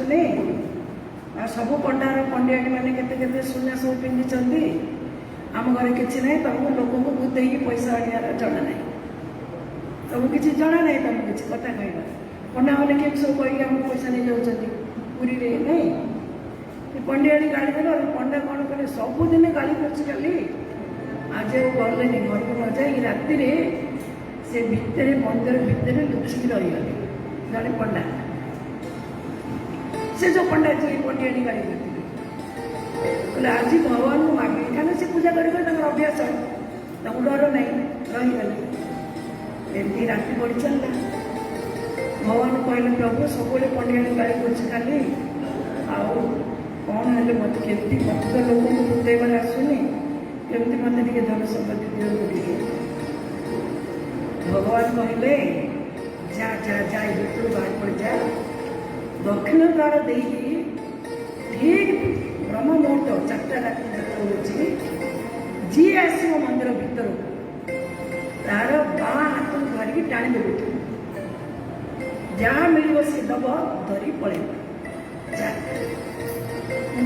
आसुनी सब पंडार पंडियाणी मैंने केते सुना सब पिंधि आम घर किसी ना तुमको लोक को बुद्धे पैसा आनियार जना ना तुमको किसी जना ना तुमको किसी कथा कहना पंडा मैंने के सब कह पैसा नहीं जाऊँ पूरी नहीं पंडियाणी गाड़ी देल पंडा कौन कले सबुदिन गाड़ी कर आज गले घर को न जा राति से भितर मंदिर भितर लुचिकी रहीगले जड़े पंडा से जो पंडा जी पंडियाणी गाड़ी करते बोले आज भगवान को मागे क्या से पूजा कर अभ्यास डर नहीं रहीगले एमती राति बढ़ी चलला भगवान कहले प्रभु सब पंडियाणी गाड़ी कर खाली आउ कौन है मत केमती मत तो लोक को बुझेबार आसुनी केमती मत धन संपत्ति दिए भगवान कहले जा जा जा भर बाहर पड़ जा दक्षिण द्वार दे ठीक ब्रह्म मुहूर्त 4टा राति जी आसो मंदिर भीतर तार बाँ हाथ धरिकी टाणी देव जहाँ मिल सी दब धरी पड़े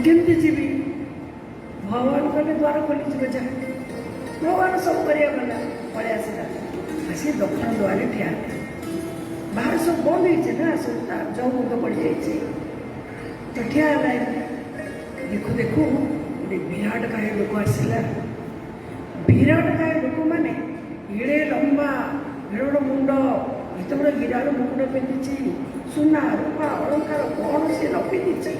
केमती जीवी भगवान कहले द्वार खोली जा भगवान सब कर पड़े आसला आसी दक्षिण द्वार ठिया बाहर सब बंद होती ना सब जौ मुद पड़ जाए तो ठिया देखो देखो गोटे विराट काय लोक आसला विराट काय लोक मैंने इड़े लंबा विराट मुंड जिते विराट मुंड पिंधि सुना रूपा अलंकार कौन सी न पिंधि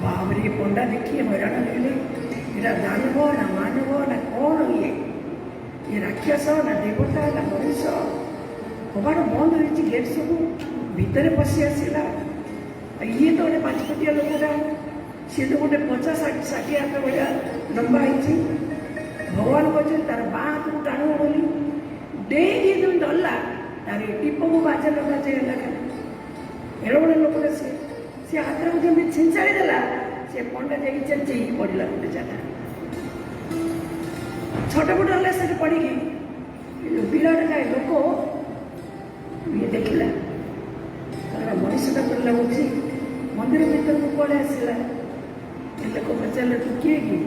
बाबरे पंडा देखिए हैरान लगे इरा दानव ना मानव ना कौन ये राक्षस ना देवता ना मनुष्य कबाड़ बंद हो गेट सब भितर पशि आसला ये तो गोटे 5 फुटिया लोकटा सी तो गोटे 50-60 हाथ भाया लंबा है भगवान कहते तार बाँ हाथ को टाणु बोली डेई तुम डरला तार टीप को बाजा लगा जाए एड़े बड़े लोकटा सी हाथ को जमी छिंचाड़ी देला से पंडा जाकि चेंचे पड़ा गोटे जगह छटपट है से पड़ी विराट काय लोक ये देखला मनीषटा पर लगुच मंदिर भीतर को पड़े आसला लोक पचारे तू किए कि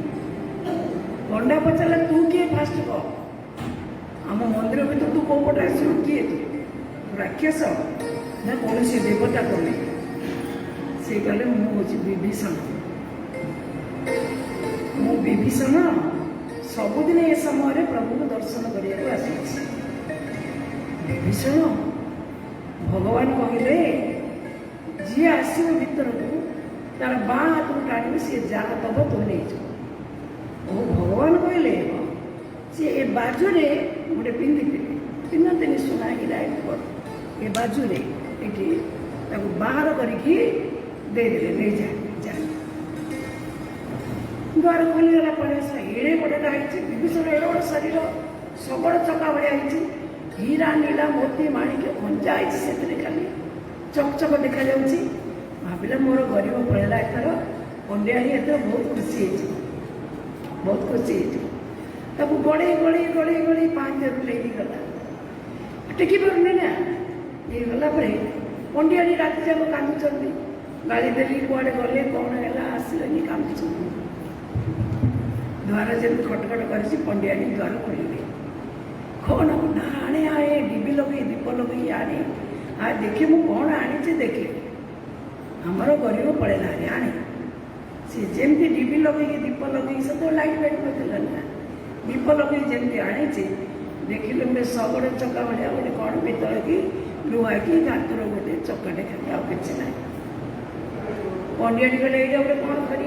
पंडा पचारे तू किए फास्ट कह आम मंदिर भीतर तू कौ पटे आस किए तू राक्षस ना कौन सी देवता कले से कहले मुझे विभीषण मु विभीषण सबुदिन ए समय प्रभु को दर्शन करने आसी विभीषण भगवान कहले जी आसो भीतर को तार बाँ हाथ को टाणी सी जहाँ दब तो नहीं भगवान कहले सी ए बाजुरे गोटे पिंधते सुना हीरा ये बाजुरे ये बाहर करके देदेले नहीं जा द्वार खोलीगला पड़े आसला एड़े बड़ा विभीषण एड़े बड़ शरीर शगड़ चका भाया हीरा नीला मोती माणिक अंजा से खाली चकचक देखा भाविला मोर गरीब पड़ेगा एथर पंडियाणी एथर बहुत खुशी ताकू गड़े गड़े गड़े गड़े 5 लेके गला टेकी पारे ना ये गला पंडियाणी राति जाक कांदुंट गाड़ी देली कुआड़े गले कौन है आसले कांदुंट द्वार जब खटखट कर पंडियाणी द्वार खोलिले कौन ना आने आए डिबी लगे दीप लगे आने आ देखे मु कौन आनी देखे आमर गरीब पड़ेगा आने सी जमी डिबी लगे दीप लगे सब लाइट फाइट ना दीप लगे जमी आनी देखिले गोटे शगड़ चका भाया गोटे कौन पितल की लुहा की धातुर गोटे चकाटे खाली आ कि ना पंडियाणी गले ये गोटे कौन कर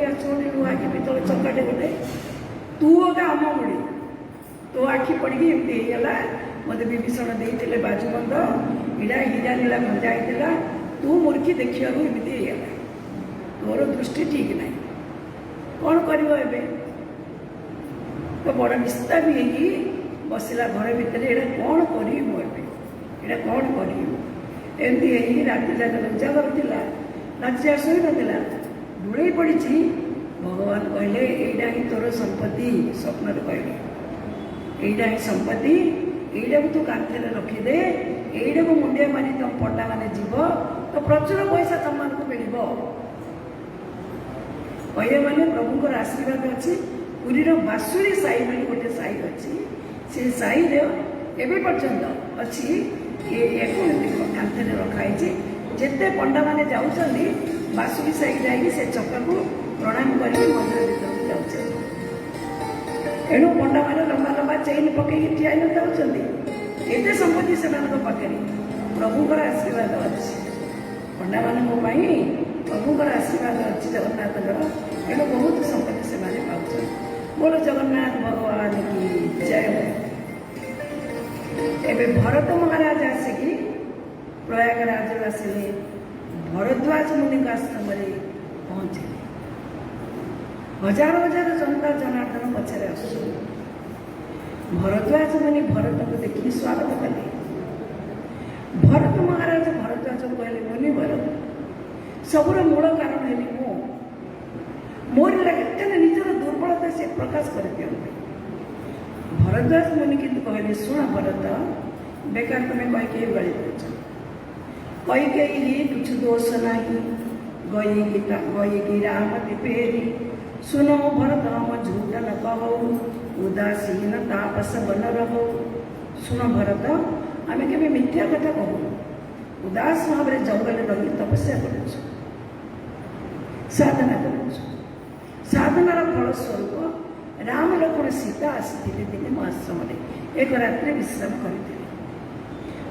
लुहा की पितल चकाटे गोटे तू गोटे आम मुड़ी तो आखि पड़ी एमती होगा मत विभीषण देते बाजुबंद इड़ा हीरा नीला भंजा होता तू मुर्खी देखा एमती होगा तोर दृष्टि ठीक ना कौन कर तो बड़ निस्ता भी बसला घर भितर ये कौन कर कौन करमती राति जाक लज्जा करा राति शोई ना बुड़े पड़ी भगवान कहले यहीटा ही तोर संपत्ति स्वप्न कहले यहीटा ही संपत्ति यहीटा को तू कांथे रखीदे यहीटा को मुंडिया मारी तुम पंडा मैंने जीव तो प्रचुर पैसा तुम मिल କହିବା ମାନେ ପ୍ରଭୁଙ୍କର ଆଶୀର୍ବାଦ ଅଛି। ପୁରୀର ବାସୁଳି ସାହି ବୋଲି ଗୋଟେ ସାହି ଅଛି, ସେ ସାହିରେ ଏବେ ପର୍ଯ୍ୟନ୍ତ ଅଛି। ୟାକୁ କାନ୍ଥରେ ରଖାହେଇଛି। ଯେତେ ପଣ୍ଡାମାନେ ଯାଉଛନ୍ତି ବାସୁଳି ସାହି ଯାଇକି ସେ ଚକାକୁ ପ୍ରଣାମ କରିକି ମନ୍ଦିର ଭିତରକୁ ଯାଉଛନ୍ତି। ଏଣୁ ପଣ୍ଡାମାନେ ଲମ୍ବା ଲମ୍ବା ଚେଇନ ପକେଇକି ଠିଆ ହେଇ ଯାଉଛନ୍ତି। ଏତେ ସମ୍ପତ୍ତି ସେମାନଙ୍କ ପାଖରେ, ପ୍ରଭୁଙ୍କର ଆଶୀର୍ବାଦ ଅଛି। ପଣ୍ଡାମାନଙ୍କ ପାଇଁ ପ୍ରଭୁଙ୍କର ଆଶୀର୍ବାଦ ଅଛି ଜଗନ୍ନାଥଙ୍କର। ଏଣୁ ବହୁତ ସମ୍ପତ୍ତି ସେମାନେ ପାଉଛନ୍ତି। ବୋଲ ଜଗନ୍ନାଥ ଭଗବାନ କି ଜୟ। ଏବେ ଭରତ ମହାରାଜ ଆସିକି ପ୍ରୟାଗରାଜରୁ ଆସିଲେ, ଭରଦ୍ୱାଜ ମୁନିଙ୍କ ଆଶ୍ରମରେ ପହଞ୍ଚିଲେ। ହଜାର ହଜାର ଜନତା ଜନାର୍ଦ୍ଦନ ପଛରେ ଆସୁଛନ୍ତି। ଭରଦ୍ୱାଜ ମୁନି ଭରତଙ୍କୁ ଦେଖିକି ସ୍ୱାଗତ କଲେ। ଭରତ ମହାରାଜ ଭରଦ୍ୱାଜଙ୍କୁ କହିଲେ, ମୁନି ବର, ସବୁର ମୂଳ କାରଣ ହେଲି ମୁଁ। ମୋର ଲାଗେ ନିଜର ଦୁର୍ବଳତା ସେ ପ୍ରକାଶ କରିଦିଅନ୍ତି। ଭରଦ୍ୱାଜ ମୁନି କିନ୍ତୁ କହିଲେ, ଶୁଣ ଭରତ, ବେକାର ତୁମେ କୈକେୟୀ ଗାଳି ଦେଉଛ। କୈକେୟୀ କିଛି ଦୋଷ ନାହିଁ, ଗୟେଗୀ ରାମ ଫେରି। सुनो भरत हम झूठ न कहो, उदासीन तापस बन रहो। शुण भरत, आम के मिथ्या कथा कहू, उदास भाव में जंगल रही तपस्या कर साधना कर। साधनार फलस्वरूप राम लक्ष्मण सीता आसी दिने मो आश्रम एक रात्रि विश्राम करते।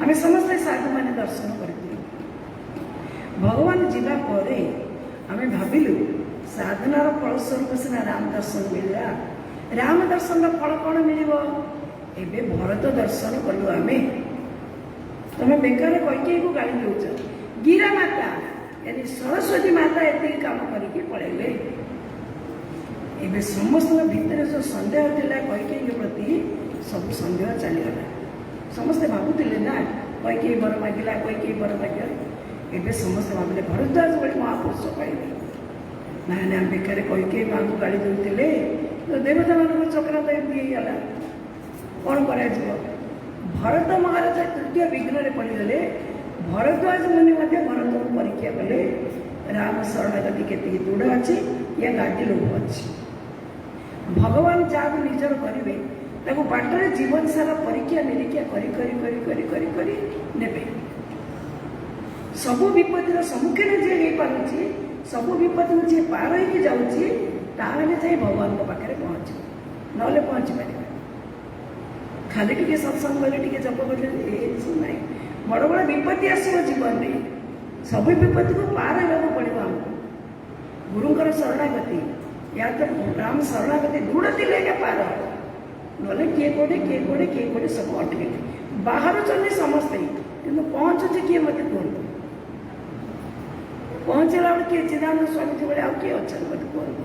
आम समस्ते साधु मान दर्शन करते। भगवान जीवा परे आम भाविलु साधनार फलस्वरूप सीना राम दर्शन मिलला। राम दर्शन फल कौन मिल? एबे भरत दर्शन कलु आम। तुम बेकार कैकेयी को गाड़ी दौच। गिरा माता यानी सरस्वती माता एति काम करके पलैले। एबे समस्त भितर जो सन्देह थिला कैकेयी के प्रति सब सन्देह चलीगला। समस्ते भावुले ना कैकेयी बर मागिला, कैकेयी बर मागिला। एबे समस्ते भाविले भरद्वाज भली महापुरुष पाइबे ना आम बेकार कैकेयी माँ को गाड़ी दौले। तो देवता मान चक्रांत एमतीगला कौन कर। भरत महाराज तृतीय विघ्न पड़गले। भरद्वाज मुनि भरत को परीक्षा कले। राम शरणागति के दृढ़ अच्छी या गाड़ी लोभ अच्छी। भगवान जहाँ निजर करेंगे बाटर जीवन सारा परीक्षा निरीक्षा करी नेबे। सबु विपत्तिर सम्मुखीन जी हो पार्टी, सबु विपत्ति जी पार हो जाऊँगी, ताले भगवान पाखे पहुँच ना पहुँची पार। खाली टे सत्संग कले टे जप कले ना बड़ बड़ विपत्ति आसो जीवन में। सब विपत्ति को पार होगा पड़ो आमको। गुरुंकर शरणागति या तो राम शरणागति दृढ़ थी पार हम ना किए कोटे किए कोटे किए कोटे सब अटके बाहर चलने समस्ते कि पहुँचुचे किए मत कहतु। पहुँचला बेल किए चिदानंद स्वामी जी भाई किए अच्छा मत कहतु।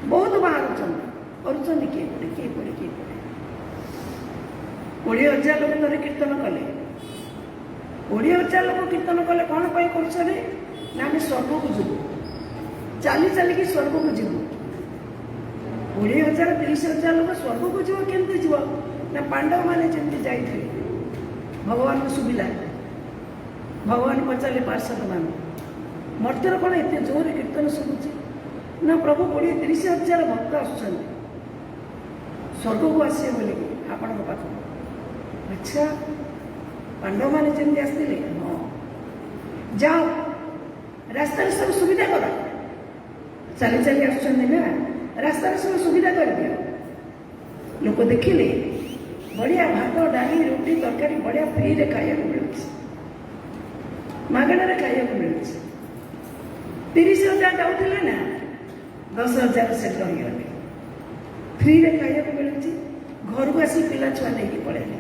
बहुत बाहर कर किए कोटे किए कोटे किए कोटे 20,000 लोग धर कीर्तन कले। 20,000 लोग कीर्तन कले कौन पाई कर आम स्वर्ग को जीव चली चलिकी स्वर्ग को जीव। 20,000 30,000 लोग स्वर्ग को जीव केमती जीव ना पांडव मैंने जमी जाइए भगवान को सुविला। भगवान पचारे पार्षद मान मर्त्यर कौन एत जोर कीर्तन शुभुची ना प्रभु 20-30,000 भक्त आसुच्च स्वर्ग को आसे बोल आपण पाख। अच्छा पांडव मैंने जमी आसते हाँ जाओ रास्तार सब सुविधा कर। चली चली आसना रास्तार सब सुविधा कर दियो। लोक देखिले बढ़िया भात डाली रोटी तरकारी बढ़िया फ्री रे खाया मिलूँ, मागणार खाया मिलूँ। 30,000 जाऊे ना 10,000 से रही फ्री रे खाया मिलूँ। घर को आसी पिला छुआ नहीं पड़ेगा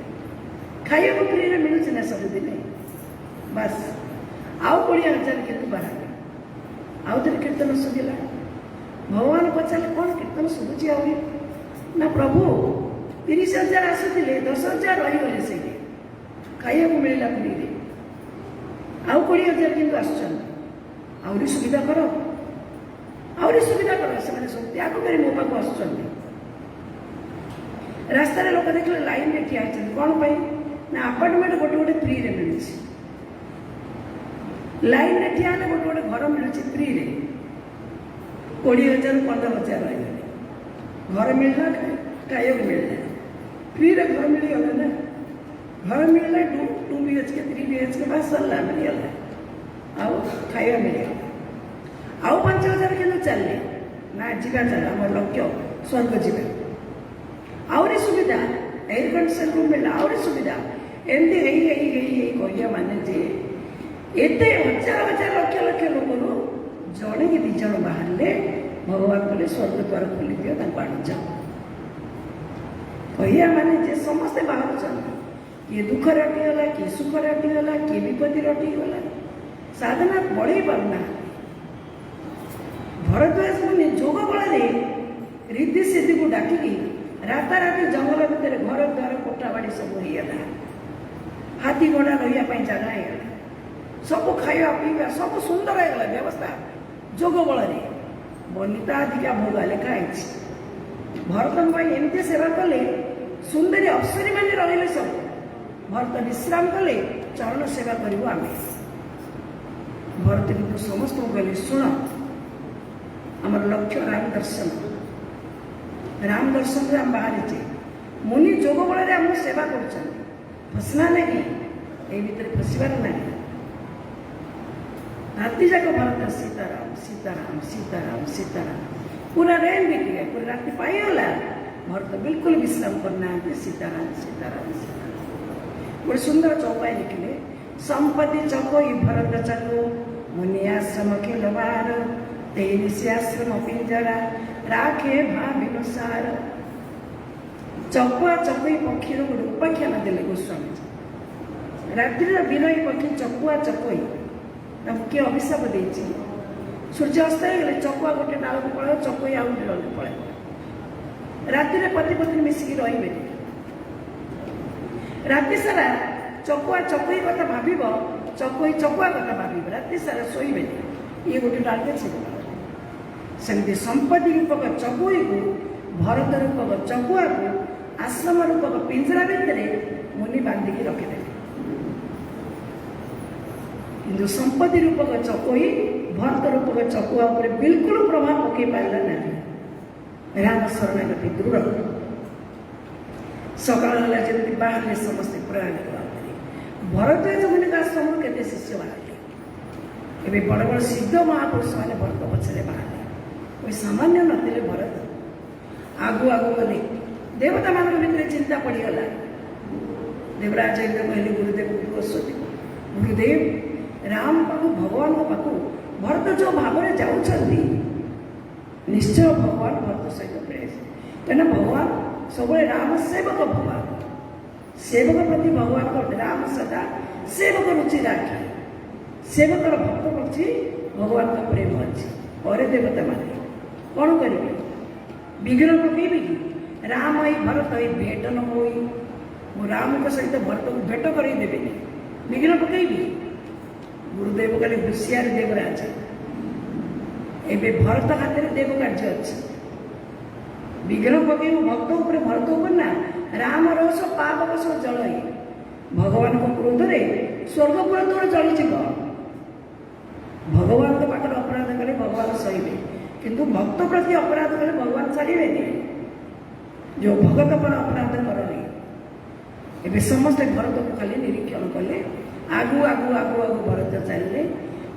खाया फ्री रे मिलूँ ना सबुदिन बस। आउ 20,000 के बाहर आउ थे कीर्तन शुभिला। भगवान पचारे कौन कीर्तन शुभुची आहरी ना प्रभु 30,000 आसुले 10,000 रहीगले से खाया मिलला फ्री रे। आउ 20,000 कि आहरी सुविधा कर आहरी सुविधा कर। से सब त्याग कर मो पाक आस रास्तार लोक देखिए लाइन में ठिया कौन पाई ना अपार्टमेंट गोटे गोटे फ्री रे मिलूँ। लाइन में ठिया गोटे गोटे घर मिलूँ फ्री रे। 20,000 15,000 रही घर मिलना खाया मिलना फ्री घर मिलगला ना घर मिलना 2 BHK 3 BHK बस सरला मिलगला आउ खाया मिलगला आउ 5,000 के चलने ना जीवा चल आम लक्ष्य स्वर्ग जीवा आहरी सुविधा एयर कंडीशन रूम मिलला आहरी सुविधा एमती कहिया माने जे एते हजार हजार लक्ष लक्ष लोक जड़े कि 2 जन बाहर भगवान बोले स्वर्ग द्वार खोली दियो आड़ जाओ कहिया माने जे समस्ते बाहर किए दुख रटिगला किए सुख रटिगला किए विपत्ति रटिगला साधना बढ़े पारना भरद्वाज मुनि जोग बल रिद्धि सिद्धि को डाकिकी राताराति जंगल भितर घर द्वार कोठा बाड़ी सब होगा हाथी घोड़ा रहा जगह है सब खाया पीवा सब सुंदर है व्यवस्था जोग बल बनिता अधिका भोग लिखाई भरतन एमती सेवा कले सुंदरी अप्सरी मैंने रही सब भरत विश्राम कले चरण सेवा करूँ आम भरत कितु समस्त कहले शुण आमर लक्ष्य राम दर्शन आम बाहरी मुनि जोग बल आम सेवा कर फसना नहीं ये भितर फसबार ना राति जाक भरत सीताराम सीताराम सीताराम सीताराम पूरा रेन बीती गए पूरी राति पाईगला भरत बिल्कुल विश्राम करना सीताराम सीताराम सीताराम गोटे सुंदर चौपाई लिखिले संपत्ति चकोई भरत चको मुनि आश्रम खेल बार तेरी से आश्रम पिंजरा राखे भाविनो सार चकुआ चकुई पक्षी गोटे उपाख्यान देले गोस्वामी रात्रि विनयी पक्षी चकुआ चकुई किए अभिशाप दे सूर्य अस्त गले चकुआ गोटे डाल को पड़े चकुई आउ गोटे डाल को पड़े राति पति पत्नी मिसिकी रे राति सारा चकुआ चकुई कथा भाव चकुई चकुआ कथा भाव राति सारा शोबे ये गोटे डाल के सेमती संपत्ति रूपक चकुई को भरत रूपक चकुआ को आश्रम रूपक पिंजरा भितर मुनि बांधिकी रखिदे किंतु संपत्ति रूपक चकोई भरत रूपक चकुआ पर बिल्कुल प्रभाव पकई पारा ना राम शरणागति दृढ़ सकाल जमी बाहर समस्ते प्रयाण करते भरद्वाज मुनि आश्रम के शिष्य बाहर ए बड़ बड़ सिद्ध महापुरुष मैंने भरत पछरे बाहर कोई सामान्य नथिले भरत आगु आगु गले देवता मान भितर चिंता पड़गला देवराज इंद्र कहले गुरुदेव बृहस्पति गुरुदेव राम पाखु भगवान पाखु भरत जो भाव में जाऊँगी निश्चय भगवान भरत सहित प्रेस कहीं भगवान सब राम सेवक भगवान सेवक प्रति भगवान राम सदा सेवक रुचि राखी सेवकर भक्त प्रति भगवान का प्रेम अच्छी और देवता माने कौन करेंगे विघ्न पकईबे कि राम आई भरत आई भेट न हो राम के सहित भरत को भेट करदेवे विघ्न पकईबे गुरुदेव कहले होशियार देवराज एबे भरत हाथ में देव कार्य अच्छे विघ्न पकड़ भक्त उपर भरत उपर ना राम रस पाप रस जल भगवान को क्रोध रे स्वर्गपुर तोड़ जलिज भगवान के पाखे अपराध कले भगवान सहे किंतु भक्त प्रति अपराध कले भगवान छाड़े जो भगत पर अपराध करनी एबे समस्त भरत को खाली निरीक्षण कले आगु आगु आगु आगु भरत चलिए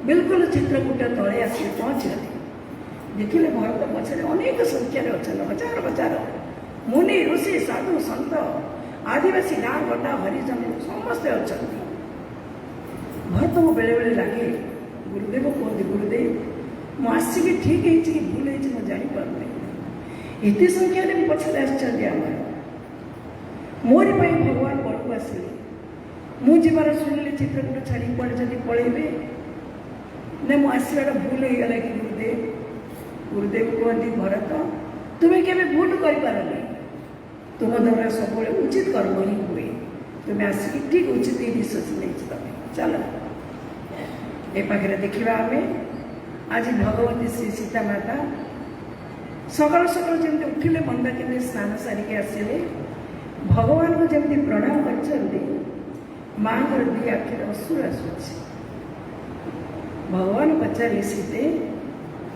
बिल्कुल चित्रकूट तले आसी पहुँचले देखिले भरत पछरे अनेक संख्यार अच्छा हजार हजार मुनि ऋषि साधु सत आदिवासी गाँ गंडा हरिजन समस्ते अच्छा भरत को बेले बेले लगे गुरुदेव कहते गुरुदेव मुझे ठीक है कि भूल है जापर एत संख्यार भी पछरे आम मोरी भगवान बड़क आसिले मुझार शुणिले चित्रकूट छाड़ी पड़े जब पलैबे ना मुझे भूल हो गला कि गुरुदेव गुरुदेव कहते भरत तुम्हें केवे भूल कर तुम द्वारा सब उचित कर्म ही हुए तुम्हें आसिक ठीक उचित डिसीजन नहीं तुम चलो ए पाखे देखा आम आज भगवती श्री सीता माता सकाल सकाल जमी उठिले मंदाकिनी स्नान सारिके आसिले भगवान को जमी प्रणाम कर माँ को दी आखिर अश्रु आसूँ भगवान पचारे सीते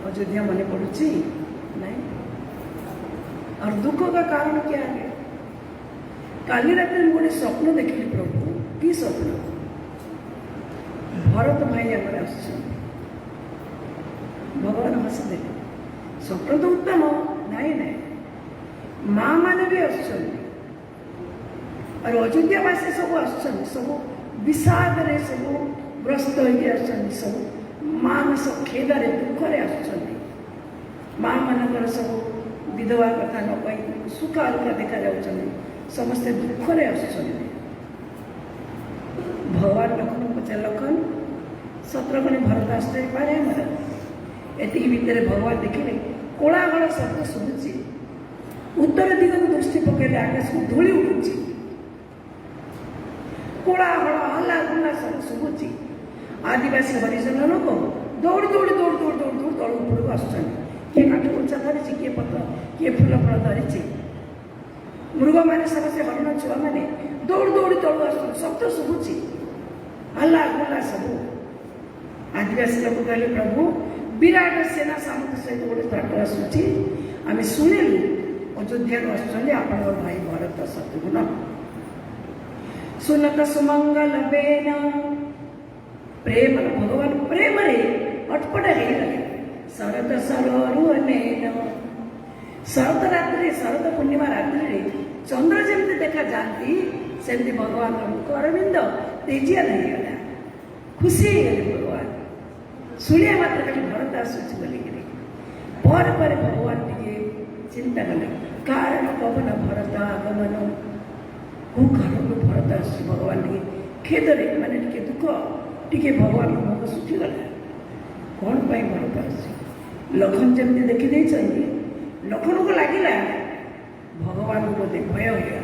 अयोध्या मन पड़ुची नहीं। और दुख का कारण क्या है? काली रात में गोटे स्वप्न देखिली प्रभु। कि स्वप्न? भरत भाई आमर आस भगवान हसदे स्वप्न तो उत्तम नाई ना माँ मैंने भी आस और अयोध्यावासी सब आस सब विषाद सब ग्रस्त हो सब मानस खेदे दुखरे आस माँ मान सब विधवा कथा न कही सुख अलका देखा जा समस्ते दुखरे आस भगवान लखन पचार लखन शत्रुघ्न भरत आश्चर्य पारे एति भितर भगवान देखिले कोलाहल शब्द शुभुची उत्तर दिग को दृष्टि पकड़े आकाश को धूली उड़ुची कोलाहल हल्ला गुल्ला सब शुभुची आदिवासी हरिजन लोक दौड़ दौड़ दौड़ दौड़ दौड़ दौड़ तल उपरको आसुछन् किए काठ कुर्चा धरी किए पत्र किए फूल फल धरी मृग मैंने समस्ते हरिण छुआ मैंने दौड़ दौड़ तलू आस शब्द शुभुची हल्ला गुल्ला सब आदिवासी लोक कहले प्रभु विराट सेना सामंत सहित गोटे ट्राक्टर आसूची आम शुणिलु अयोध्या आसुच्च आप भाई भरत शत्रुघ्न सुनत सुमंगल बेन प्रेम भगवान प्रेम रे अटपट हो शरद सरोन शरद रात्रि शरद पूर्णिमा रात्रि चंद्र जमी देखा जाती सेमती भगवान अरविंद तेजिया नहीं खुशी भगवान शुणिया मात्र खाली भरत आसूची बोलिकी पर भगवान टे चिंता कले कारण पवन भरत आगमन को कारण भरत आस भगवान टे खेदरे माने टे दुख टे भगवान मुख सुखीगला कौन पाई भरत आस लखन जमी देखी लखन को लगिला भगवान को बोधे भय होगा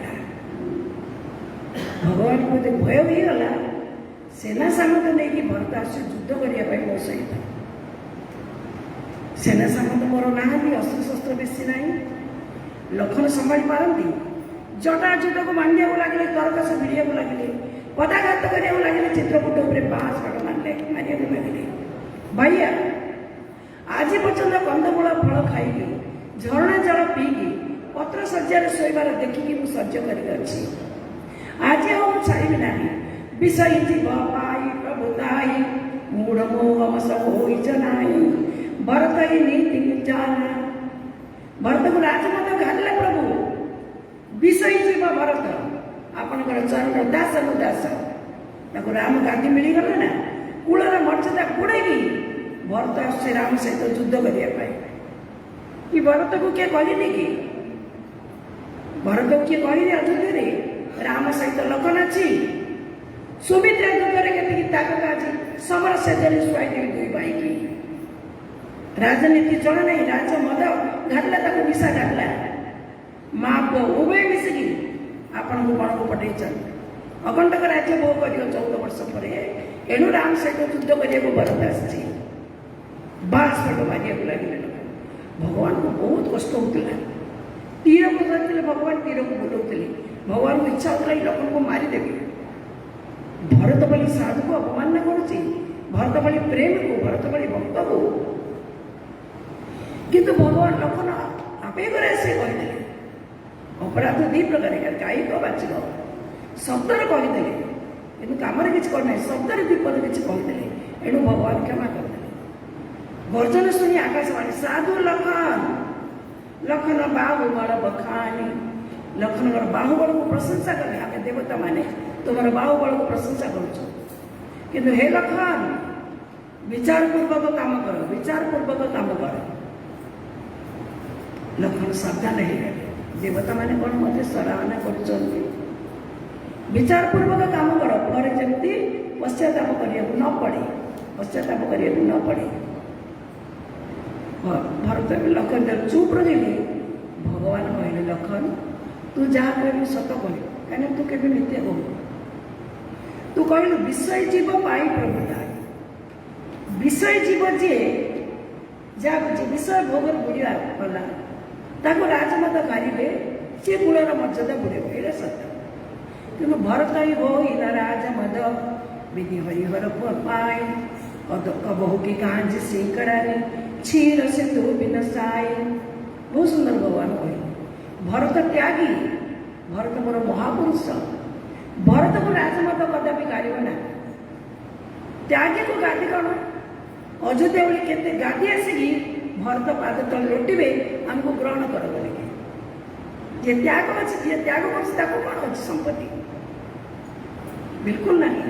भगवान को बोधे भय होगा सेना सामंत नहीं भरत आस युद्ध करने मो सहित सेना सामंत मोर ना अस्त्र शस्त्र बेसी ना लखन संभाली पारती जटाजुट को मांडिया को लगे तरकस भिड़िया को लगे पदाघात करने लगे चित्रकूट बाँस पाट मारे मारिया को लगे भैया आज पर्यटन कंदमूल फल खाई झरणा जल पीकी पत्र शज्यार शोबार देखिकी मुझे सह्य कर आज हम छाड़ी ना विषय जीव पाई प्रभुताई मूढ़ मोह सब होई भरत ही नीति जाना भरत को राजमत घाला प्रभु विषय जीव भरत आपण चरण दास दास राम गादी मिलगला ना कूलर मर्यादा गुड़ेगी भरत आस राम सहित युद्ध करने कि भरत को किए कहनी कि भरत को किए कहनी अयोध्या राम सहित लखन अच्छी सुमित्रा दुर्गरे के ताकत आज समर से शुआई दुई भाई की राजनीति जन नहीं राज मद घाटला विषा घाटला माँ पुओ उभय मिसिकी आपण को कौन को पठे अखंडक राज्य भोग कर 14 वर्ष पर एणु राम सहित युद्ध करने भरत आसी बास पट मारिया लगे भगवान को बहुत कष्ट होता तीर को धरते भगवान तीर को बुलाते भगवान को इच्छा होता लखन को मारिदेवी भरत बलि साधु को अपमान करुच्ची भरत बलि प्रेम को भरत बलि भक्त को किंतु भगवान लखन आपे करे से कहदे अपराध दी प्रकार गायिक बाचिक शब्दर कहदे कि कम किसी करना शब्दर विपद किसी कहदे एणु भगवान क्षमा करदे गर्जन शुणी आकाशवाणी साधु लखन लखन बाहुबल बखानी लखन बाहुबल को प्रशंसा करें आम देवता माने तुम बाहुबल को प्रशंसा करूँ हे लखन विचारपूर्वक काम कर विचारपूर्वक काम कर लखन सावधान हो गए देवता माने कौन मत सराहना कर विचारपूर्वक काम कर पर जमी पश्चाताप करने न पड़े पश्चाताप करने न पड़े भरत लखन जब चुप रही भगवान कहले लखन तू जहाँ कह सत कह कहीं तू के मिथ्या कह तू कहलु विषय जीव पाई प्रभुता विषय जीव जी जहाँ विषय भोग बुढ़ा गला ताको राजमत गारे सी कूलर मर्यादा बुड़ेब ये सत्य कि भरत ही हो इला राज मद विधि हरिहर पाई कबहू की कांज सिंकड़ारे क्षीर सिंधु बिना साई बहुत सुंदर भगवान कहले भरत त्यागी भरत मोर महापुरुष भरत को राजमाता कदापि गाड़ब ना त्यागी को गादी कौन अयोध्या बोली केते गादी आसिकी भरत पाद तले लोटिबे हमको ग्रहण कर बोलिके जे त्याग अच्छे जे त्याग कर कौन अच्छे संपत्ति बिल्कुल नहीं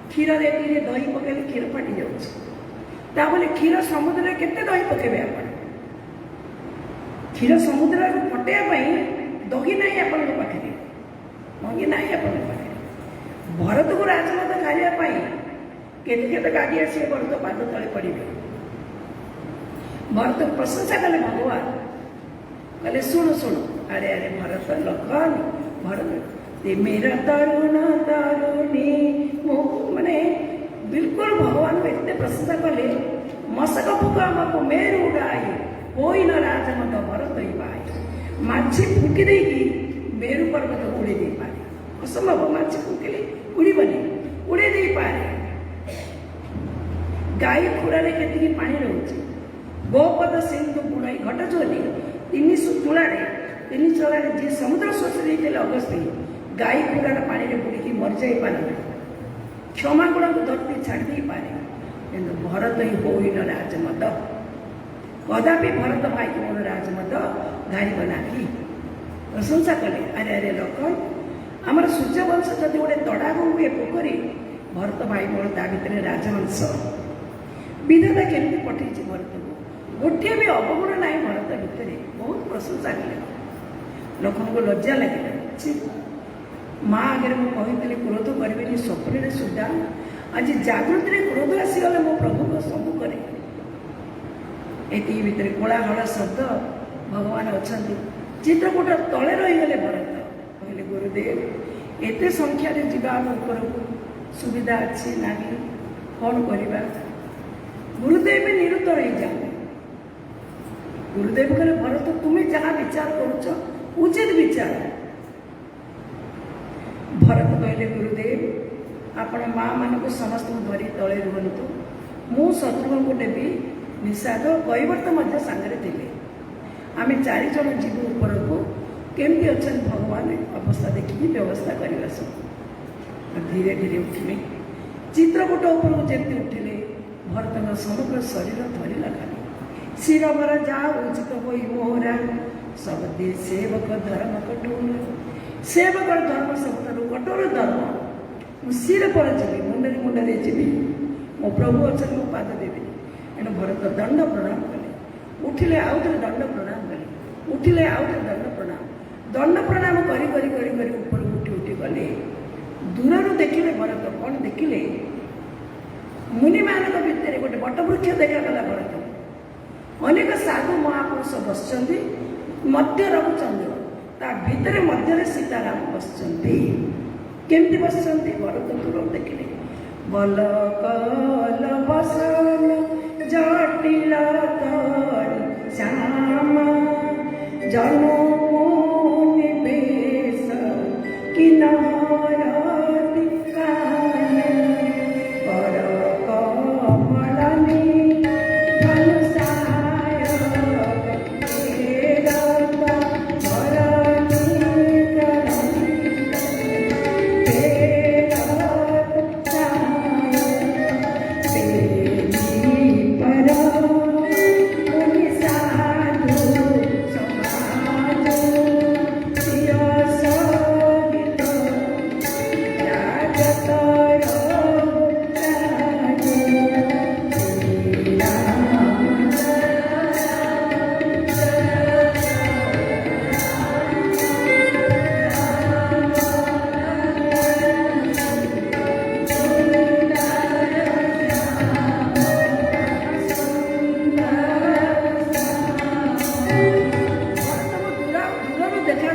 क्षीर रे दही पकेले क्षीर फाटी जाऊँ बोले क्षीर समुद्र केते दही पकेबे आपण क्षीर समुद्र को फटेया दही ना आपण पाखे दही ना आपण पाखे भरत को राजमाता खाइबाई केते केते गाड़ी आसे भरत पाद तले पड़े भरत प्रशंसा कले भगवान कहले शुणु शुणु अरे अरे भरत लखन भरत ये मेरा तरुण तरुणी मैंने बिल्कुल भगवान को इतने प्रशंसा कले मशक फुका को मेरु उड़ाई कोई न राजमत भरत ही पाए माछी फुकी देगी मेरु पर्वत उड़े दे पारे असंभव माछी फुकिले उड़बनी उड़े दे पारे गाई खुरारे केतिकी पानी रोचे गोपद सिंधु बुणाई घट चोली तीन चूड़े जी समुद्र शोष देते अगस्ती गाई खुरार पानी में बुड़ी मर जाई पारे क्षमा गुण को धरती छाड़ी दे पारे किंतु भरत ही हो न राजमत कदापि भरत भाई को मोर राजमत धारी बना की प्रशंसा कले अरे अरे लखन आमर सूर्यवंश जदि गोटे तड़ाग हुए पोखरी भरत भाई मोर ता भीतर राजवंश विधाता केमती पठे भरत को गोटे भी अवगुण ना भरत भितर बहुत प्रशंसा कले लोक को लज्जा लगे माँ आगे मुझे कही क्रोध करें स्वप्न सुधा आज जागृत क्रोध आसीगले मो प्रभु को सब करे ये भितर कोलाहल शब्द भगवान अच्छा चित्रकूट तले रहीगले भरत कहले गुरुदेव एते संख्यार जीवा ऊपर को सुविधा अच्छी ना कौन करवा गुरुदेव निरुत्तर हो जाए गुरुदेव कहले भरत तुम्हें जहाँ विचार करुच उचित विचार भरत कहले गुरुदेव आपण माँ मान को समस्त धरी तले रुहतु मु शत्रु को देवी निषाद कैवर्त सांगरे थे आम 4 जन जीव ऊपर को केमती अच्छा भगवान अवस्था देखिए व्यवस्था करवा सब धीरे धीरे उठिले चित्रकूट ऊपर जमी उठिले भरत समग्र शरीर धरला खाली शिरवर जा उचित हो मोहरा सब दे सेवक धर्म कटोर सेवक धर्म सब कठोर धर्म शिर पर जी मुंडे मुंडे जी मो प्रभु अच्छा मो पाद देवी एणु भरत दंड प्रणाम कले उठिले आउ थे दंड प्रणाम कले उठिले आउ थे दंड प्रणाम करी करी करी करी ऊपर उठी उठी गले दूर देखिले भरत कौन देखिले मुनि मान भितर गोटे बटवृक्ष देखागला भरत अनेक साधु महापुरुष बसचंदी मध्य रघुचंद्र ता भितर मध्य सीताराम बसचंदी केमती बसचंदी भरत दूर देखिले बल कल बसन जटिल श्याम जनो निवेश किनारती कान पर कमलनी धनुषाय वेदत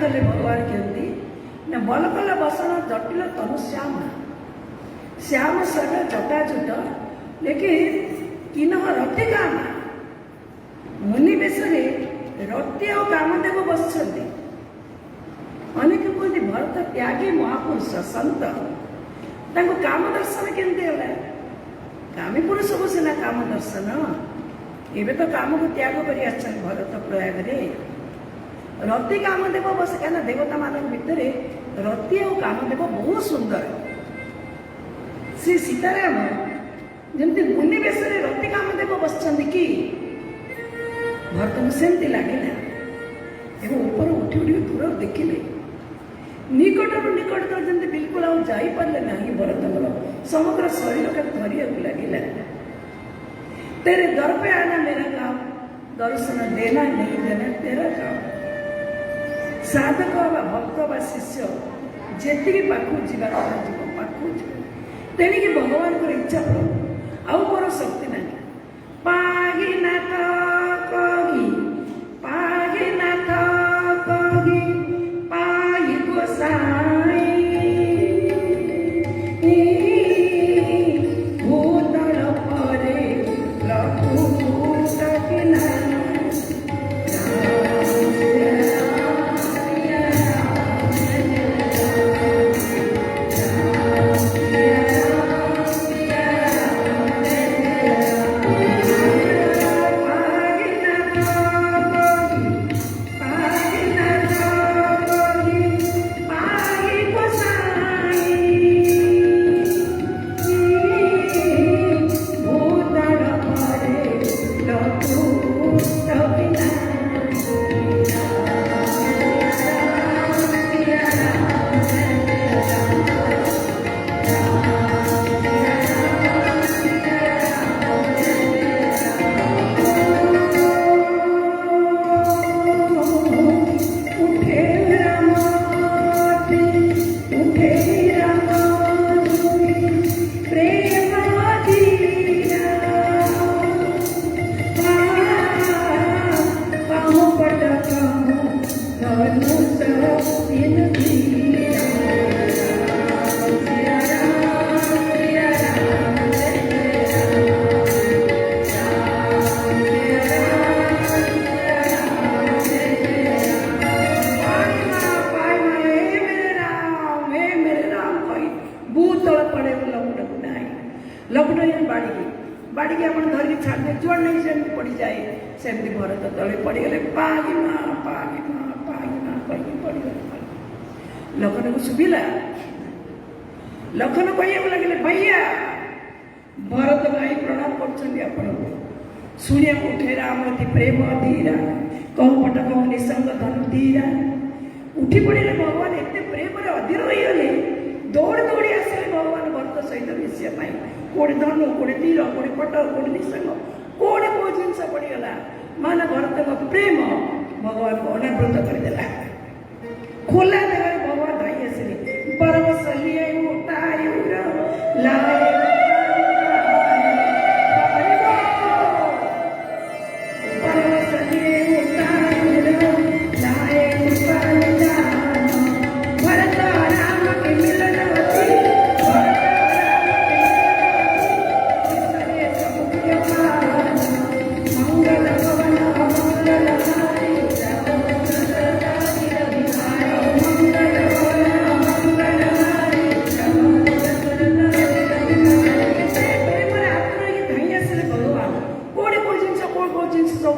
भरती बलकल बसन जटिल तनु श्याम श्याम सर जटाजुट लेकिन किन्ह रति काम मुनि बेश रति और कामदेव बस अनेक कहते भरत त्यागी महापुरुष संत काम दर्शन केमती है कामी पुरुष को सीना काम दर्शन ଏବେ ତ କାମକୁ ତ୍ୟାଗ କରି ଆସିଛନ୍ତି ଭରତ ପ୍ରୟାଗରେ। ରତି କାମଦେବ ବସେ, କାହିଁକିନା ଦେବତାମାନଙ୍କ ଭିତରେ ରତି ଆଉ କାମଦେବ ବହୁତ ସୁନ୍ଦର। ଶ୍ରୀ ସୀତାରାମ ଯେମିତି ମୁନି ବେଶରେ ରତି କାମଦେବ ବସିଛନ୍ତି କି ଭରତଙ୍କୁ ସେମିତି ଲାଗିଲା। ଏବଂ ଉପରୁ ଉଠି ଉଠି ଦୂରରୁ ଦେଖିଲେ, ନିକଟରୁ ନିକଟତର ଯେମିତି ବିଲକୁଲ ଆଉ ଯାଇପାରିଲେ ନାହିଁ ଭରତଙ୍କର ସମଗ୍ର ଶରୀରଟା ଧରିବାକୁ ଲାଗିଲା। तेरे दर पे आना मेरा काम, दर्शन देना नहीं देना तेरा काम। साधक बा भक्त बा शिष्य जेतिकी पाखु जीवा जीव पाखु तेणिकी भगवान को इच्छा पर आउ मोर शक्ति ना पागी नाथ कही पागी नाथ कही पाई गोसाई भूतल परे प्रभु सकिना बाड़ी आप धरिकी छाड़े जुआड़ नहीं सेमती पड़ जाए सेमती भरत तले पड़गले पागी माँ कही पड़गले। लखन को शुभिला, लखन कह लगे भैया भरत भाई प्रणाम कर शुणिया उठे रामती प्रेम धीरा कह पट कह निसंग धनु धीरा उठी पड़े भगवान एत प्रेम अधीर हो गले दौड़ दौड़ी आसे भगवान भरत सहित मिशिया कोड़े धनु कोड़े तीर कोड़े पट कोड़े निसंग कोड़े कौ जिनस पड़गला मान भरत का प्रेम भगवान को अनावृत करदेला। खोला जगह भगवान धाई आसिले परवश लिए लाए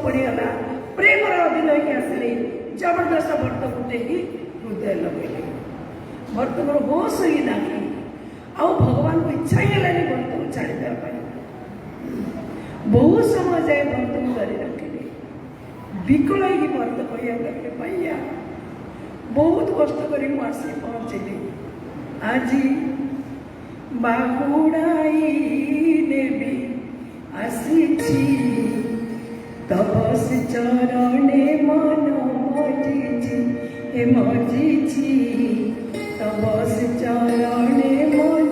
पड़गला प्रेम अधीन होगी आसिले जबरदस्त भरत गुटे हृदय लगे भरत को होश ही ना आउ भगवान को इच्छा ही है भरत को छाड़ी बहुत समय जाए भरत को धरी रखिले विकल हो भरत कह लगे भैया बहुत कष्ट कर पहुँचली आज बाहुड़ाई नेबी आसी तपस चरणे मन मजिछि हे मजिछि तपस चरणे मन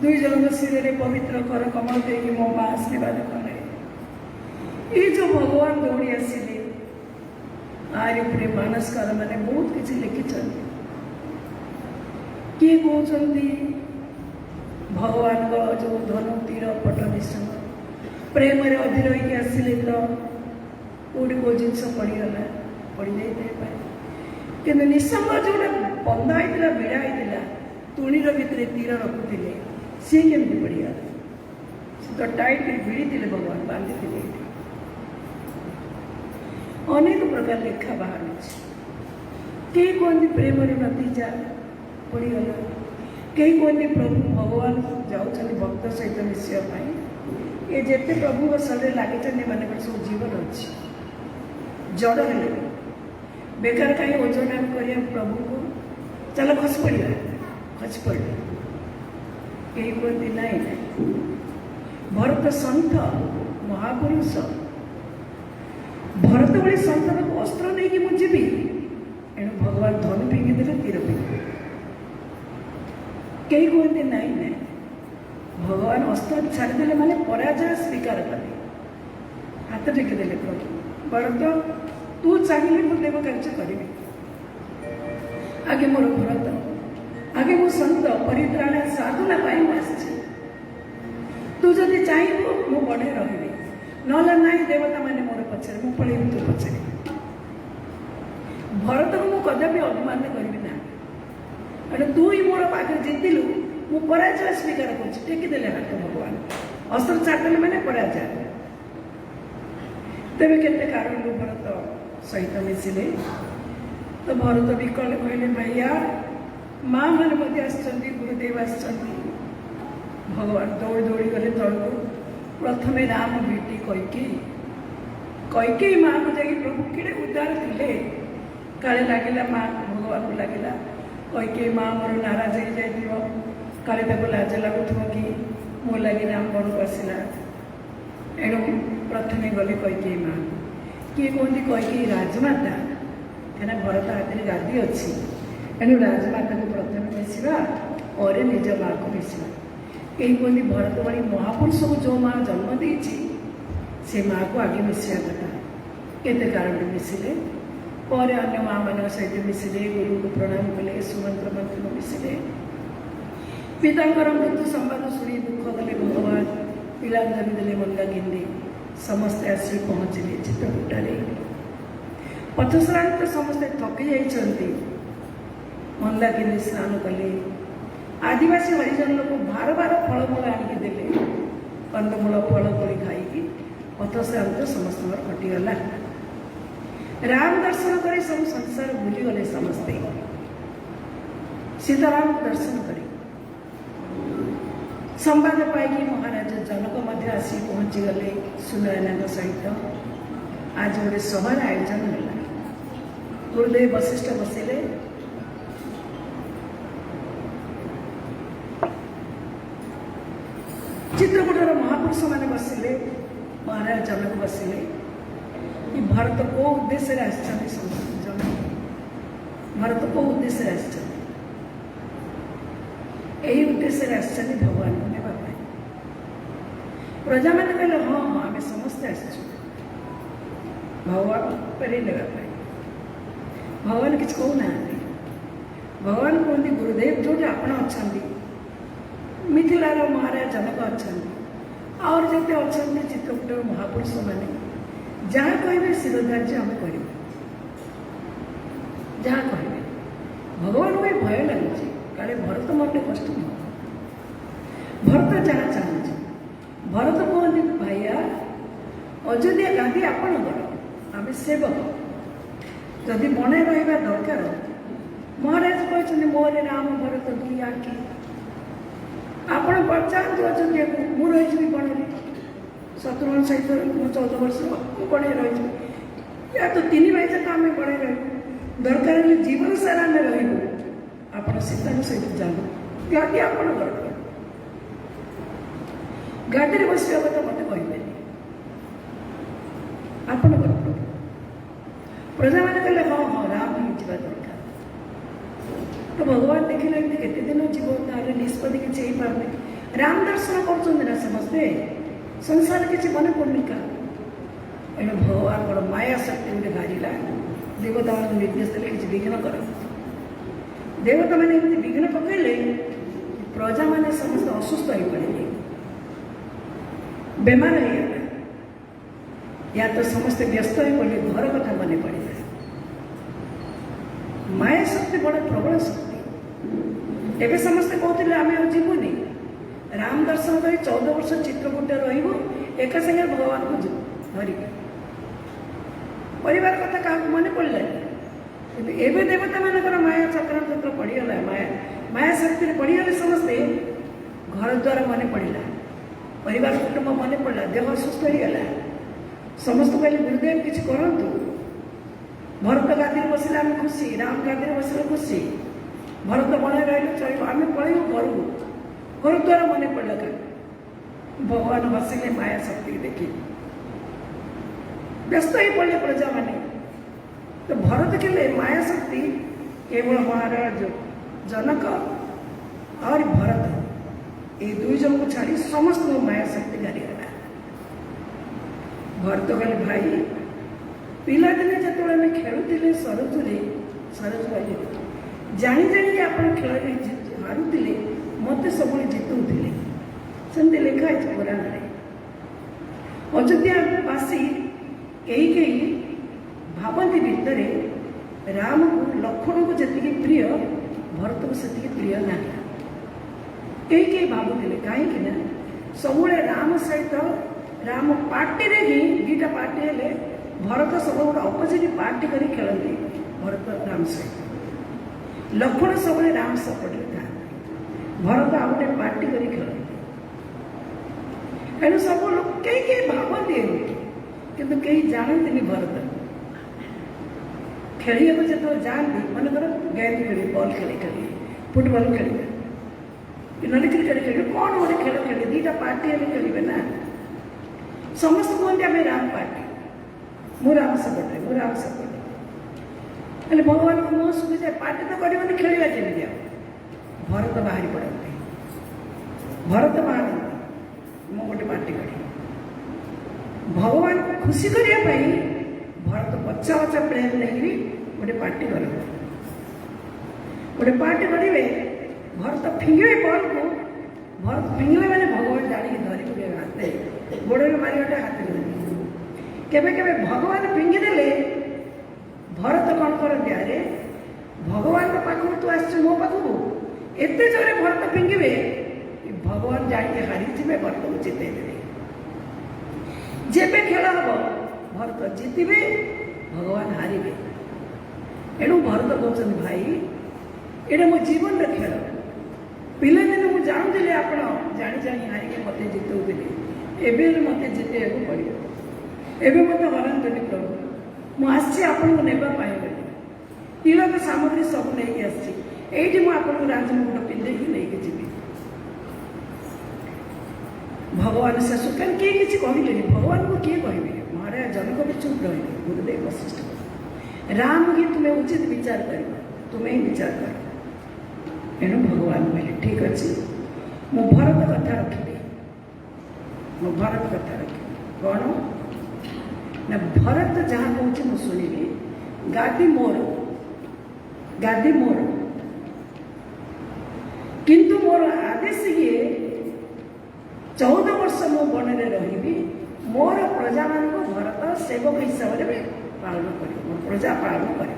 दुई जन शिर में पवित्र कर कमल देकी मो माँ आशीर्वाद कले। ये जो भगवान दौड़ी आसिले आर उपरे मानसकार मैंने बहुत किसी लिखिं किए कहते भगवान को जो धनु तीर पट निशन प्रेम अधीर होगी आसिले तो कौटी कौ जिनस पड़गला पड़ जाए कि निसंग जो बंधा होता भिड़ा होता तुणीर भितर तीर रखुले सी केमती पड़गला तो टाइट भिड़ी भगवान बांधी अनेक प्रकार लेखा बाहर कई कहते प्रेम नतीजा पड़गला कई कहते प्रभु भगवान जाऊँ भक्त सहित मिसाई ये जिते प्रभु शरीर लगे मान सब जीवन अच्छी जड़ है बेकार कहीं ओजन आम कर प्रभु को चल खस पड़ा कई कहते ना भरत संत महापुरुष भरत भाई संत अस्त्र नहीं कि मुझे एणु भगवान धनु फिंगिदे तीर फिंगे कई कहते नाई ना भगवान अस्त्र छाड़देले माने पराजय स्वीकार कले हाथ टेकिदे प्रभु भरत तू चाहिए मु देव कार्य करी आगे मोर भरत आगे मो संत परित्राण साधना आसी तू जदि चाहबू मु बढ़े रही ना देवता मैंने मोर पचारे मु पड़े तू पचारे भरत को मु कदापि अभिमान करी ना अरे तू ही मोर पाखे जीतिलु मु पराजय स्वीकार कर टेकिदेले हाथ भगवान अस्त्र छाड़देले मैंने पराजय तेरे केते कारण भरत सहित मिसिले तो भरत भी कले कहले भैया माँ मैंने आसछंती गुरुदेव आसछंती भगवान दौड़ी दौड़ी गले तलू प्रथम राम भेटी कैके माँ को जाकि प्रभु किड़े उद्धार थे काले लगे माँ भगवान को लगे कैके माँ मोर नाराज हो जाए काले लाज लगुव कि मो लगे राम बड़ को आसला एणु प्रथम गले कैके माँ किए कहते कैके राजमाता क्या भरत हाथ में गादी अच्छी एणु राजमाता को प्रथम मिसवा और निज माँ को मिसवा कई कहते भरत भाई महापुरुष को जो माँ जन्म देती से माँ को आगे मिसा कथा केते कारण मिसिले पर अन्य माँ मान सहित मिसिले गुरु को प्रणाम कले सुमंत्र मंत्र को मिसिले पिता मृत्यु संवाद शुणी दुख कले भगवान पिलांजलि देले मंदाकिनी समस्ते आसी पहुँचले चित्रकूटारे पथश्रांत समस्ते थकी जाइछन्ति मंदाकिनी स्नान कले आदिवासी हरिजन लोग बार बार फलमूल आनिक देले कंदमूल फल तोड़ी खाई पथश्रांत समस्त कटिगला राम दर्शन कर सब संसार भूलीगले समस्ते सीताराम दर्शन कर संवाद पाई महाराज जनक मध्य आसी पहुँची गले सुनयना सहित आज गोटे सभार आयोजन है गुरुदेव वशिष्ठ बसिले चित्रकूटर महापुरुष मैंने बसिले महाराज जनक बसिले भरत को उद्देश्य जनक भरत को उद्देश्य यही उद्देश्य आसछन्ति भगवान को नेबा प्रजा मैंने कहले हाँ हाँ आम समस्ते आसु भगवान पर नेबा भगवान किसी कहूना भगवान कहते गुरुदेव जो आपण अच्छा मिथिलार महाराज जनक अच्छा और जिते अच्छा चित्रकूटर महापुरुष मैंने जहाँ कहे शिरोधार्य आम कर जहाँ कहे भगवान को भय लगुच काले भरत मन कष्ट न भरत जहाँ चाहूँ भरत कहते भाइया अयोध्या गांधी आपणकर आम सेवक जदि बने रहा दरकार महाराज कहते मोर राम भरत दुई आखि आपण चाहतु अयोध्या को मुझे रही बणे शत्रुघ्न सहित 14 वर्ष बड़े रही या तो 3 भाई तक आम बड़े रही दरकार जीवन सारा आम रही आप सीता सहित जान गाड़ी आप गाड़ी बस कथा मत कहे आप प्रजा मैंने कहले हाँ हाँ राम ही जावा दरकार तो भगवान देखिले केते दिन जीव तार निष्पत्ति किसी पारे राम दर्शन कर समस्ते संसार किसी मन पड़नी का एणु भगवान माया शक्ति गोटे बाहर देवता मान निर्देश देते किसी विघ्न कर देवता मैंने विघ्न पकड़े प्रजा मैंने समस्त असुस्थ हो पड़े बेमार हो गया या तो समस्त व्यस्त हो पड़े घर कथा मन पड़ा माया शक्ति बड़ा प्रबल शक्ति एवं समस्ते कहते आम जीवनी राम दर्शन कर 14 वर्ष चित्रकूट रक सागे भगवान को धरिक परिवार कथा क्या मन पड़ा एवं देवता मानकर माया चक्रांत पड़गला माया शक्ति पड़गले समस्ते घर द्वार मन पड़ा परिवार कुटुंब मन पड़ा देह सुस्थ हो गला समस्त कहले गुरुदेव किसी करूँ भरत गादी बसले आम खुशी राम गादी बसले खुशी भरत बने रही चलो आम पलू घर द्वारा मन पड़ा क्या भगवान हसिले माया शक्ति देखी व्यस्त ही पड़े प्रजा मैंने तो भरत के लिए माया शक्ति केवल महाराज जनक और भरत ये दुई जन को छाड़ी समस्त माया शक्ति गाड़ीगला भरत कहले भाई पिलादिने जो खेलुले सरज बाई जाणी जाणी आप खेल हारुले मत सब जितुले सेमती लिखाई पुराण अयोध्यावासी कई भावती भितर राम को लक्ष्मण को जी प्रिय भरत को से प्रिय ना कई भावुले कहीं सब राम सहित राम पार्टी रे ही दीटा पार्टी हेले भरत सब गोटे अपोजिट पार्टी कर खेलती भरत राम सहित लक्ष्मण सब राम सपोर्ट था भरत आ गए पार्टी कर खेलती एणु सब लोग कई भावती किंतु कई जानते भरत खेल जो जाती मनकर गेम खेल बॉल खेल फुटबॉल खेल ना क्रिकेट खेल कौन गोटे खेल खेल दीटा पार्टी हेल्ले खेलें ना समस्त कहते आम राम पार्टी मु राम सपोर्ट हेल्ले भगवान को मुँह सुखी जाए पार्टी तो कर खेलवा जमी भरत बाहरी पड़ते भरत बाहर मु गोटे पार्टी कर भगवान को खुशी करने भरत बच्चा बच्चा प्लेन नहीं गोटे पार्टी कर गोटे पार्टी करेंगे भरत फिंगे बॉल को भरत फिंगे मैंने भगवान जाणी धरिक हाथ गोड़े मारे गोटे हाथ केवे केवे भगवान फिंगी देले भरत कौन करते अरे भगवान पाखु तू आस मो पाखु एत जोरे भरत फिंगे भगवान जाके हारी थे भरत को जिते देवे जेबे खेल हम भरत जितबे भगवान हारे एणु भरत कहते भाई ये मो जीवन खेल पिले दिन मुझे जानूली आप जाणी जाणी हारिके मत जितौले एवं मत जिते पड़ो एवं मत हरतुनि प्रभु मुझे आपको नापी तिलक सामग्री सब नहीं आसी मुझे राजमुकुट पिंधे नहीं जी भगवान शेष कहीं किसी कहले भगवान को किए कहे महाराज जनक भी चुप रहे गुरुदेव वशिष्ठ राम की तुम्हें उचित विचार कर तुम्हें ही विचार कर एणु भगवान कहले ठीक अच्छे मु भरत कथा रखी मु भरत कथा रखी कौन ना भरत जहाँ कहूँ मुझे शुणी गादी मोर किंतु मोर आदेश ये 14 वर्ष मो वन में रही मोर प्रजा मान भरत सेवक हिसाब से पालन कर प्रजा पालन कर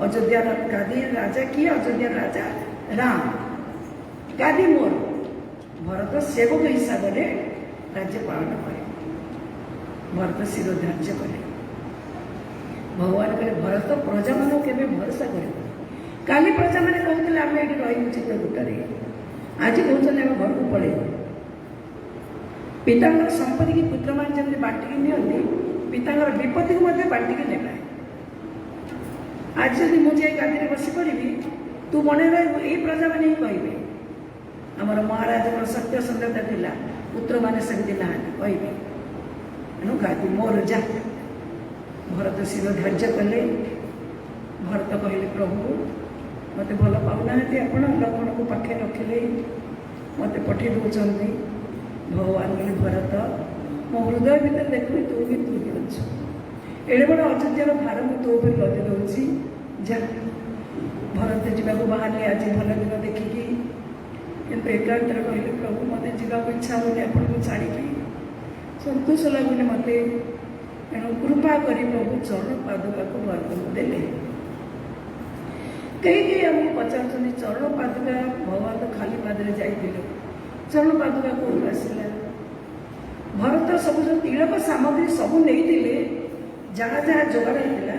अयोध्या गादी राजा किए अयोध्या राजा राम गादी मोर भरत सेवक हिसाब से राज्य पालन करे भरत शिर धार्य करे भगवान कहे भरत प्रजा मान के भरोसा कर काली प्रजा मैंने कहते आम ये रही चित्रकूटे आज कहते आम घर को पलैबू पिता संपत्ति की पुत्र मान जमी बांटिकी नि पिता विपत्ति को बांटिकी ने आज जब मुझे गादी बस पड़ी तू मन रही प्रजा मैंने ही कहे आमर महाराज सत्य संगता था पुत्र मैंने सेमती ना कहे एणु गादी मोर जा भरत शिर धार्य कले भरत कहले प्रभु मत भल पाऊना आप लक्ष्मण को पाखे रखिले मत पठे दौरान भगवान कहले भरत मो हृदय भितर देखु तू भी अच्छु एड़े बड़ अयोध्यार भार मुझे तो लदि दूसरी जा भरत जावाक बाहर आज भल दिन देखिकी किंतु एकांतर कहले प्रभु मत जावाक इच्छा होनी आपको छाड़ी संतोष लगुनि मत तेणु कृपा कर प्रभु चरण पादुका को भरत को देले कहीं आमको पचार चरण पादुका भगवान तो खाली पादे जाइए चरण पादुका कौन आसला भरत सब जो तिलक सामग्री सब नहीं जहाँ जहाँ जोगाड़ होता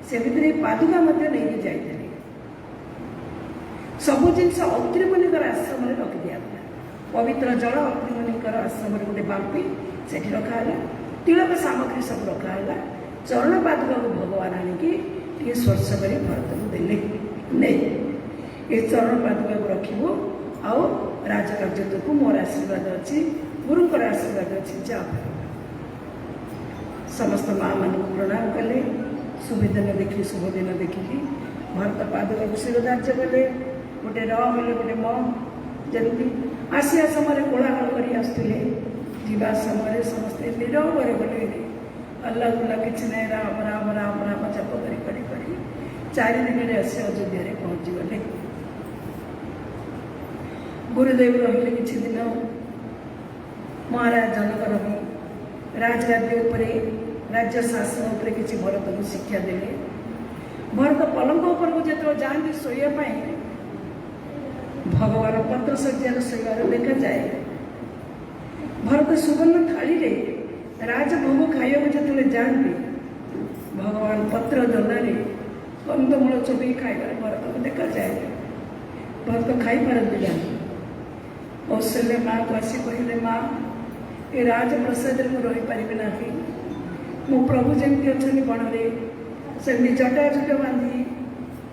से पादुका नहीं जाते सब जिनस अत्रिमुनिकर आश्रम में रखी दिया पवित्र जल अत्रिमुनिकर आश्रम में गोटे बांपी से रखाला तिलक सामग्री सब रखाला चरण पादुका को भगवान आणिकी स्पर्श कर भरत को देले नहीं ये चरण पादुका को रखो आओ राजकार्य को मोर आशीर्वाद अच्छी गुरुकर आशीर्वाद अच्छी जाओ समस्त माँ मान को प्रणाम कले शुभदिन देखी शुभदिन देखिकी भरत पादुका को शिरोधार्य कले गोटे रे गोटे म जमी आसिया समय कोलाहल कर आसुले जीवा समय समस्ते निरवरे गले अल्लाह गुल्ला कि ना राम राम राम राम जप कर 4 दिन में आसी अयोध्या पहुँची गले गुरुदेव रही कि दिन महाराज जनक रही राजगादी राज्य शासन उपर किसी भरत को शिक्षा देले भरत पलंग उपर को जो जाती शोवाई भगवान पत्र सज्जार शोबार देखा जाए भरत सुवर्ण थाली रे राजभोग खाइबा जो जाती भगवान पत्र दलारे कंदमूल चोबी खाइबार भरत को देखा जाए भरत खाई पारती जाए कौशल्य माँ को आसी कहले माँ ये राजप्रसाद में रही पारि ना मो प्रभु जमी अच्छा बण में सेमती जटाजुट बांधी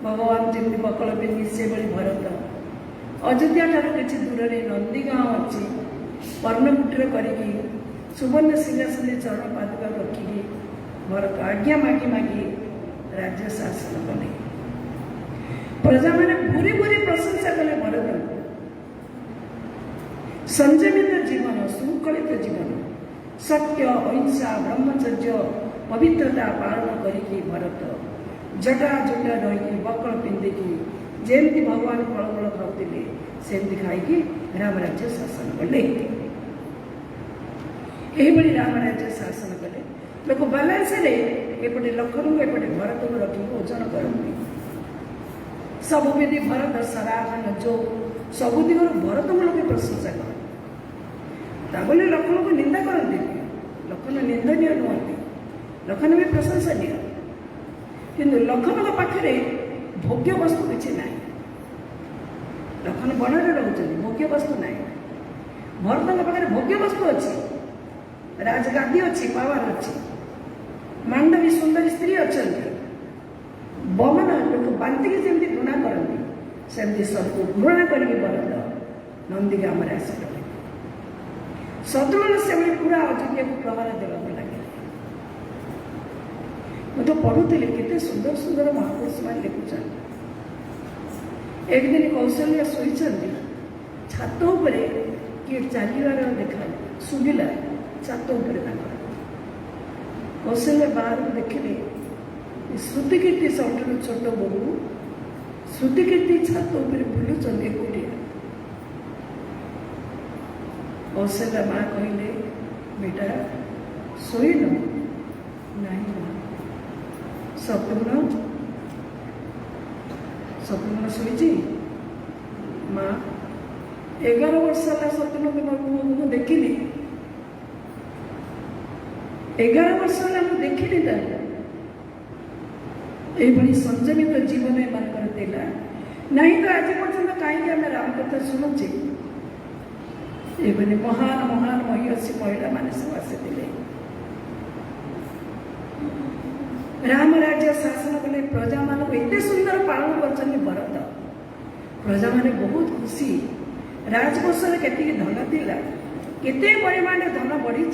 भगवान जमी बकल पिंधि से भाई भरत अयोध्या ठार कि दूर में नंदीगाँव अच्छी पर्णकुटीर करके सुवर्ण सिंहासन चरण पादुका रखिकी भरत आज्ञा मागी मागी राज्य शासन कले प्रजा मैंने भूरी भूरी प्रशंसा कले भरत संयमित जीवन शृंखलित जीवन सत्य अहिंसा ब्रह्मचर्य पवित्रता पालन करके भरत जटा जुटा रही बकल पिंधिकी जमती भगवान फल फल खाऊले सेमती खाई राम राज्य शासन कले यही राम राज्य शासन कले लोक बालांस एपटे लखनऊ एपटे भरत को रखी ओजन करती सब विधि भरत सराहन जो सब दिगर भरत को लोग प्रशंसा कर बोले लखनऊ को निंदा करती लखनऊ निंदनीय नुहति लखनऊ भी प्रशंसनीय किंतु लखनऊ पाखे भोग्य वस्तु किसी ना लखनऊ बन में रोचे भोग्य वस्तु ना भरत पाखे भोग्य वस्तु अच्छी राजगादी अच्छी पावर अच्छी मांडवी सुंदर स्त्री अच्छा बमन लोक बांतिक जमी घृणा करती सेमती सबको घृणा करके भरत नंदीगाम आस शत्रुघ्न से पूरा अयोध्या को प्रहार देवाक लगे मुझे पढ़ुली केते सुंदर सुंदर महापुरुष मान लिखुं एक दिन कौशल्या शोई छात किए चलवार देखा शुभिला छात कौशल्या बाहर देखिले श्रुतिकीर्ति सबुठ छोट बोहू श्रुतिकीर्ति छात बुलूँ एकुटिया कौशल्या माँ कहले बेटा शोन नहीं शत्रुघ्न शत्रुघ्न शोची माँ 11 वर्ष है शत्रुघ्न मुझे देखिली 11 वर्ष है मुझे देखिली ये संयमित जीवन एमानकर नहीं तो आज पर्यटन कहीं आम राम कथा शुणुचे ये महान महान महिषी महिला मान सब आसी राम राज्य शासन कले प्रजा मान एत सुंदर पालन कर भरत प्रजा मैंने बहुत खुशी राजकोष के धन थिला केते परिमाण धन बढ़ी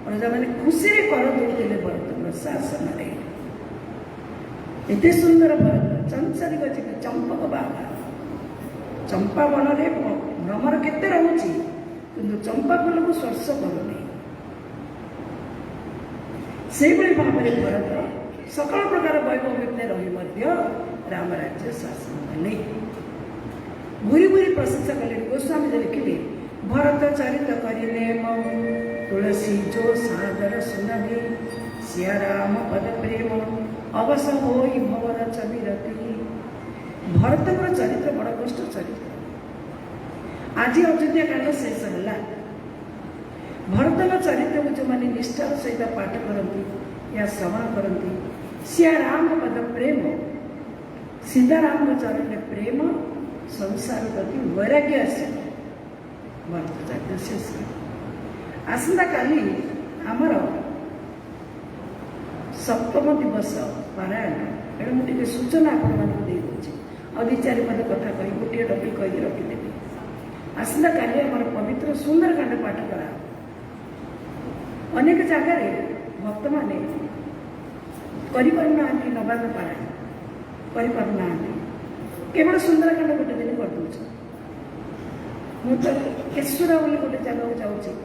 प्रजा मैंने खुशी कर दौड़े भरत शासन एत सुंदर भरत चंचलिक चंपक बाबा चंपा वन में भ्रमर केते रहुछि किंतु चंपा फूल को स्पर्श करूनी से भाव में भरत सकल प्रकार वैभव भितर रही राम राज्य शासन कले भूरी भूरी प्रशंसा कले गोस्वामी लिखिले भरत चरित करिले मम तुलसी जो सादर सुनबे सिया राम पद प्रेम अवश्य होई भवर चबिरती भरत चरित्र बड़ कष्ट चरित्र आज अयोध्या कांड शेष है भरत चरित्र को जो मैंने निष्ठार सहित पाठ करती या श्रवण करती सिया राम पद प्रेम सीताराम चरण प्रेम संसार प्रति वैराग्य आस भरत चरित्र शेष आसंता काली आमर सप्तम दिवस पारायण तेणु मुझे सूचना आपड़ी दी चार पद कथा कही गोटे टपिक कही रखिदेवी आसंता काली आम पवित्र सुंदरकांड पाठ करा अनेक जगार भक्त मैंने करना नवान्न पारायण करना केवल सुंदरकांड गोटे दिन करदे मुझे केशुरा गोटे जगह जाऊँगी